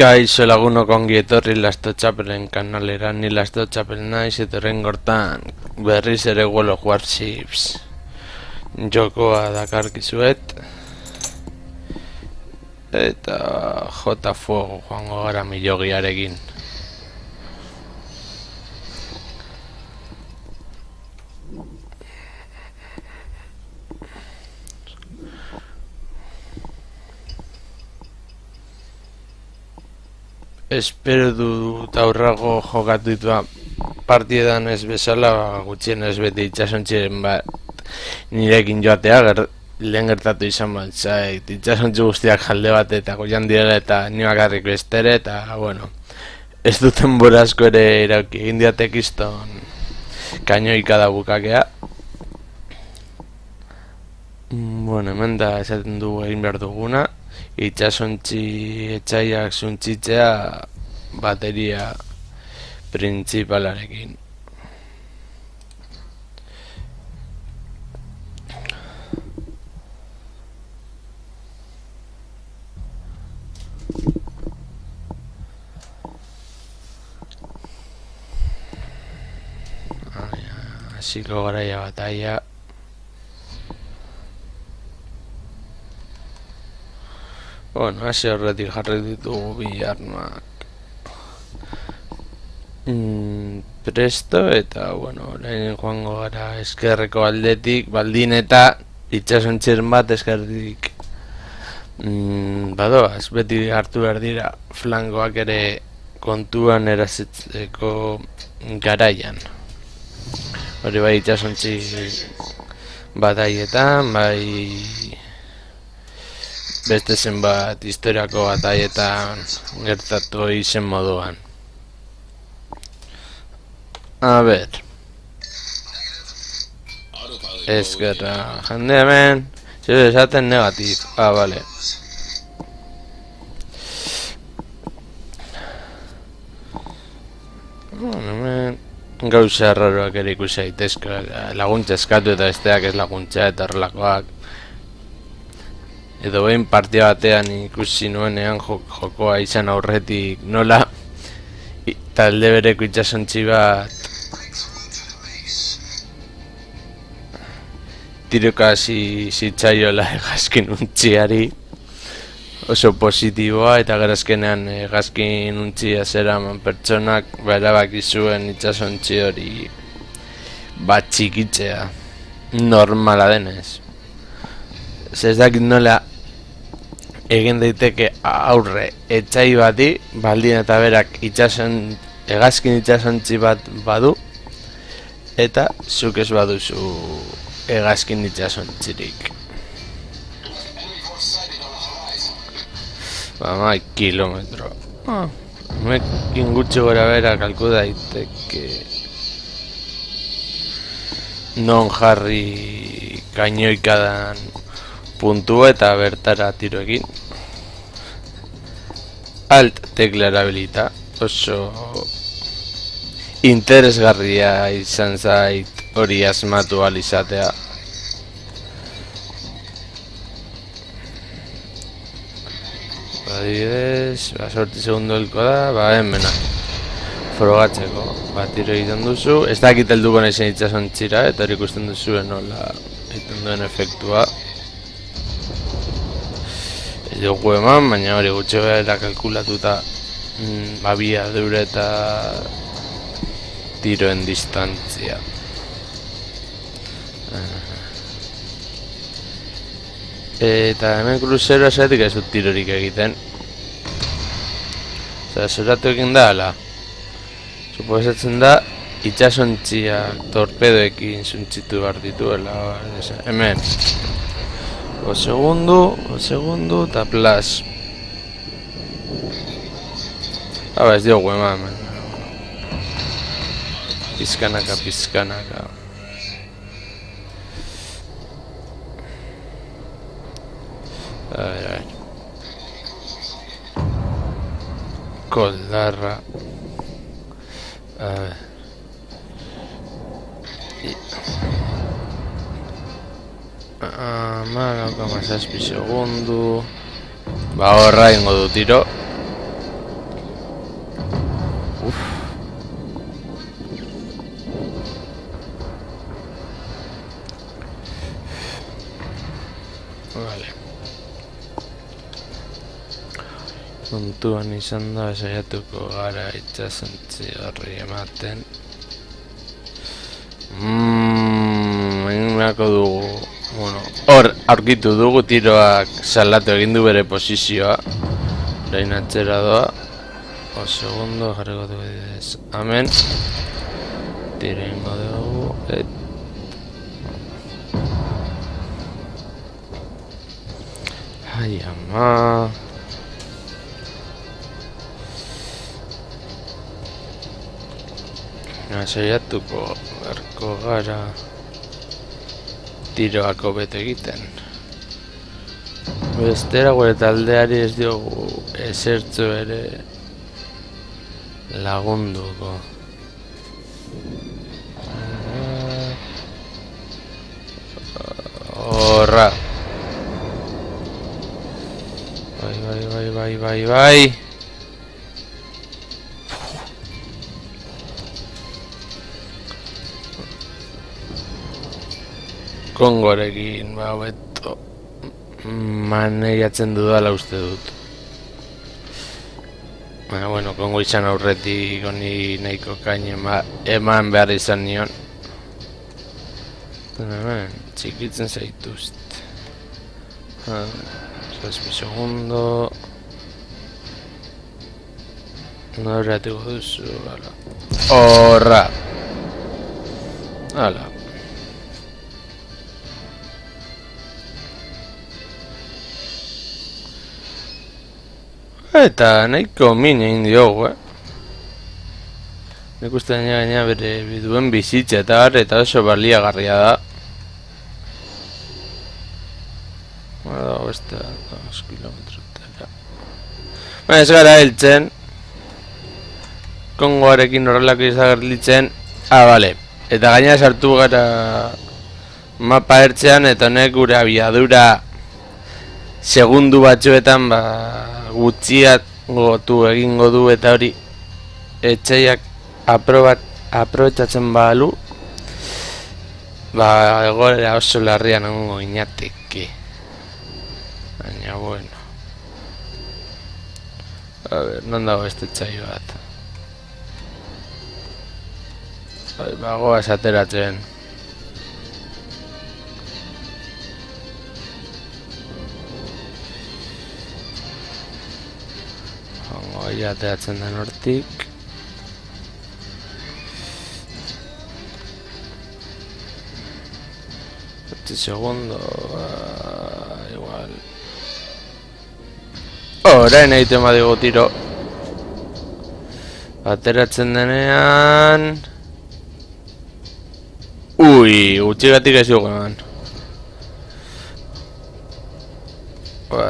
Kaixo lagunok ongi etorri Lasto Txapelen kanalera, ni Lasto Txapel naiz eta horren gortan berriz ere World of Warships jokoa dakarkizuet eta J Fuego joango gara milogiarekin. Espero dut aurrago jokatu ditua partidan ez bezala, gutxien ez beti itxasontxiren bat nirekin joatea, lehen gertatu izan bat zait, itxasontxu guztiak jalde bat eta goian direla eta ni bakarrik bestere eta, bueno, ez duten borazko ere irauki, egin diatek izton kainoika da bukakea. Bueno, hemen da esaten dugu egin behar duguna. Itxasontzi etxaiak zuntzitzea bateria printzipalarekin. Hasiko garaia bataia. Bueno, hasi horretik jarri ditugu bi armak presto eta, bueno, orain joango gara eskerreko aldetik, baldin eta itxasontziren bat eskerrik badoaz, beti hartu behar dira flankoak ere kontuan erazitzeko garaian. Hori bai itxasontzi bataietan, bai beste zenbat historiako bataietan gertatu izen moduan. A ber, eskerra jende hemen zeu esaten negatif. Bale. Hemen gauza erraroak ere ikusi daitezke, laguntza eskatu eta besteak ez laguntza eta horrelakoak. Edo behin partia batean ikusi nuenean jokoa izan aurretik nola talde bereko itxasontzi bat tirokasi zitzaiola hegazkin untziari oso positiboa eta gerazkenean hegazkin untzia zeraman pertsonak erabaki zuen itxasontzi hori bat txikitzea normala denez. Ez dakit nola egin daiteke aurre etxai bati, baldin eta berak hegazkin itxasontzi bat badu eta zuk ez baduzu hegazkin itxasontzirik. Bama, kilometro. Hemekin gutxi gora bera kalku daiteke non jarri kainoikadan puntua eta bertara tiroekin. Alt tekla erabilita, oso interesgarria izan zait hori asmatu ahal izatea. Adibidez, sorti segundo helko da, hemena frogatzeko tiro egiten duzu, ez dakit helduko naizen itxasontzira eta hori ikusten duzuen nola egiten duen efektua. Ez dugu eman, baina hori gutxe behera kalkulatuta abiadura eta tiroen distantzia. Eta hemen kruzeroa zaitik ez dut tirorik egiten. Zeratu egin da, ala. Suposatzen da, itxasontziak torpedoekin zuntzitu behar dituela. Hemen. O segundo, eta plas. Ez diogu eman. Pizkanaka. A ver. Koldarra. A ver. Malo, como 6 segundu. Ba, horra ingo du tiro. Uf. Vale. Kontuan izan da saiatuko gara itsasontzi horri ematen. Eginako dugu, bueno, hor aurkitu dugu tiroak salatu egin du bere posizioa. Orain atzera doa. O segundo jarriko dugu bidez. Amen. Tiro ingo dugu. Ai ama. Saiatuko beharko gara tiroak hobeto egiten. Bestera gure taldeari ez diogu ezertzu ere lagunduko. Horra. Bai. Kongorekin, hobeto maneiatzen dudala uste dut. Baina, bueno, Kongo izan aurretik honi nahiko kain eman behar izan nion. Hemen, txikitzen zaituzte. Zazpi segundo. Noratuko duzu, ala. Horra! Ala. Eta nahiko min egin diogu, Nik uste gaina bere biduen bizitza eta oso baliagarria da. Beste 2 kilometrotara. Ez gara heltzen. Kongoarekin horrelako izagerlitzen. Bale. Eta gaina sartu gara mapa ertzean eta honek gure abiadura segundu batzuetan gutxiat gotu egingo du eta hori etxaiak aprobetxatzen balu egoera oso larrian egongo inateke. Baina, bueno. A ver, non dago beste etxai bat. Bagoaz ateratzen. Ia ateratzen den hortik. Segundo, igual. Orain egiten badigu tiro. Ateratzen denean. Ui, gutxigatik ez dugu eman.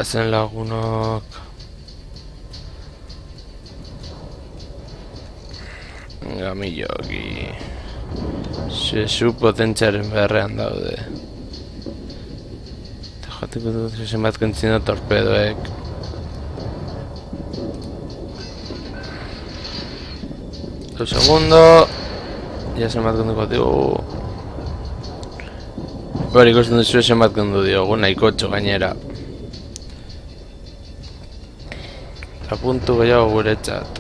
Zen lagunok. Gamilloki. Zezu potentziaren beharrean daude. Jateko dut zenbat kentzina torpedoek. Un segundo. Ya zenbat kenduko diogu. Hori ikusten duzu zenbat kendu diogu, nahiko txo gainera. Eta puntu gehiago guretzat.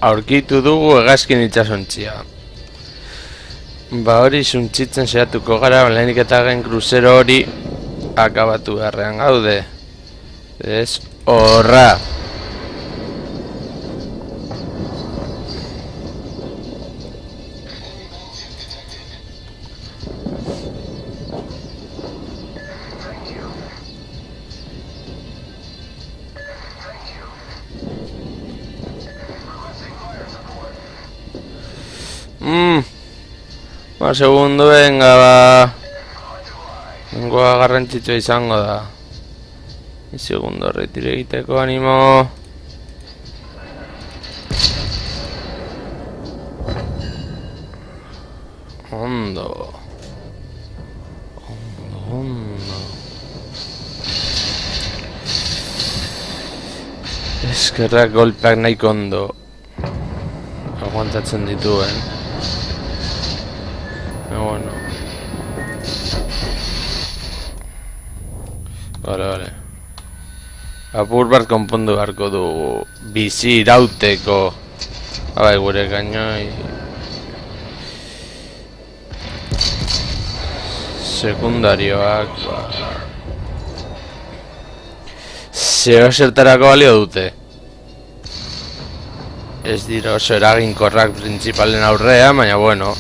Aurkitu dugu hegazkin itsasontzia. Hori suntzitzen saiatuko gara, lehenik eta gen kruzero hori akabatu beharrean gaude. Ez, horra! Segundo, venga, Nengoa garrantzitsua izango da. Segundo retire egiteko animo. Ondo. Eskerrak golpeak nahiko ondo aguantatzen dituen. Bueno. Vale. Apur bat konpondu beharko du bizi irauteko. Bai, gure gainoi sekundarioak zeo zertarako balio dute. Ez dira oso eraginkorrak printzipalen aurrea, baina bueno.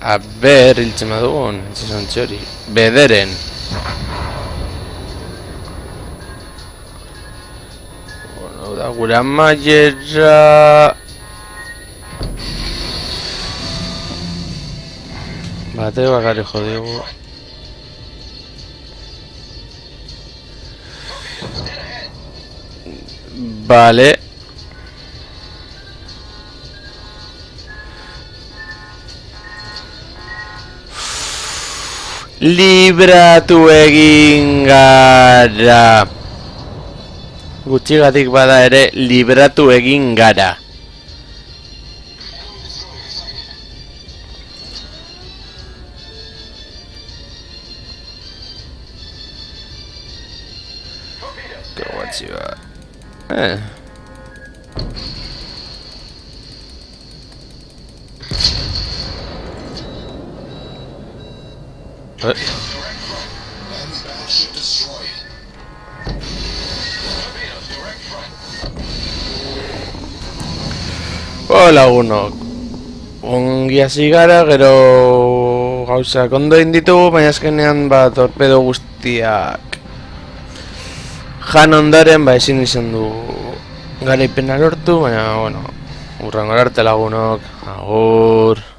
A ber, hiltzen badugun, entzizan txori. Bederen. Bueno, da gure amaiera... Bate bakarri jodigu. Vale. Libratu egin gara. Gutxigatik bada ere libratu egin gara. Guatxi bat. Lagunok, ongi hasi gara, gero gauzak ondo egin ditugu, baina azkenean torpedo guztiak jan ondaren ezin izan du garaipena lortu, baina bueno, urrengora arte lagunok, agur.